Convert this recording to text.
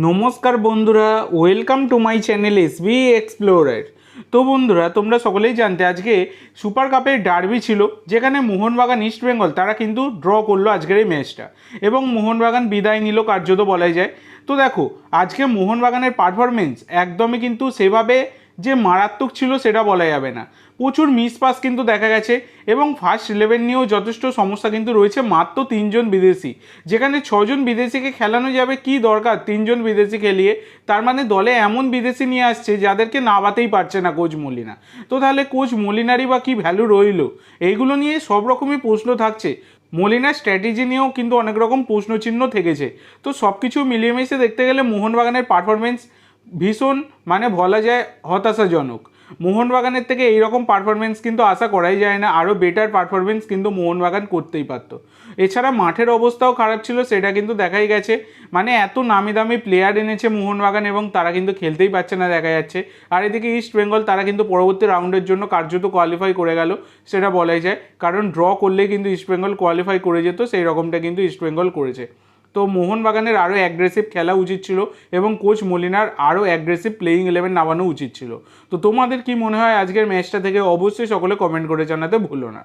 নমস্কার বন্ধুরা, welcome to my channel SB explorer. তো বন্ধুরা, তোমরা সকলেই জানতে আজকে সুপার কাপের ডার্বি ছিল, যেখানে মোহনবাগান ইস্ট বেঙ্গল তারা কিন্তু ড্র করলো আজকের এই ম্যাচটা এবং মোহনবাগান বিদায় নিল কার্যত বলাই যায়। তো দেখো, আজকে মোহনবাগানের পারফরমেন্স একদমই কিন্তু সেভাবে যে মারাত্মক ছিল সেটা বলা যাবে না। প্রচুর মিস পাস কিন্তু দেখা গেছে এবং ফার্স্ট 11 নিয়েও যথেষ্ট সমস্যা কিন্তু রয়েছে। মাত্র 3জন বিদেশি, যেখানে 6জন বিদেশিকে খেলানো যাবে, কি দরকার 3জন বিদেশি খেলিয়ে? তার মানে দলে এমন বিদেশি নিয়ে আসছে যাদেরকে নামাতেই পারছে না কোচ মলিনা। তো তাহলে কোচ মলিনারই বা কী ভ্যালু রইল? এইগুলো নিয়ে সব রকমই প্রশ্ন থাকছে। মলিনার স্ট্র্যাটেজি নিয়েও কিন্তু অনেক রকম প্রশ্নচিহ্ন থেকেছে। তো সব কিছু মিলিয়ে মিশিয়ে দেখতে গেলে মোহনবাগানের পারফরমেন্স ভীষণ বলা যায় হতাশাজনক। মোহনবাগানের থেকে এইরকম পারফরমেন্স কিন্তু আশা করাই যায় না। আরও বেটার পারফরমেন্স কিন্তু মোহনবাগান করতেই পারত। এছাড়া মাঠের অবস্থাও খারাপ ছিল, সেটা কিন্তু দেখাই গেছে। এত নামি দামি প্লেয়ার এনেছে মোহনবাগান এবং তারা কিন্তু খেলতেই পারছে না দেখা যাচ্ছে। আর এদিকে ইস্ট বেঙ্গল তারা কিন্তু পরবর্তী রাউন্ডের জন্য কার্যত কোয়ালিফাই করে গেল, সেটা বলাই যায়। কারণ ড্র করলেই কিন্তু ইস্ট বেঙ্গল কোয়ালিফাই করে যেত, সেই রকমটা কিন্তু ইস্ট বেঙ্গল করেছে। তো মোহনবাগানের আরও অ্যাগ্রেসিভ খেলা উচিত ছিল এবং কোচ মলিনার আরও অ্যাগ্রেসিভ প্লেয়িং 11 নামানো উচিত ছিল। তো তোমাদের কি মনে হয় আজকের ম্যাচটা থেকে? অবশ্যই সকলে কমেন্ট করে জানাতে ভুলো না।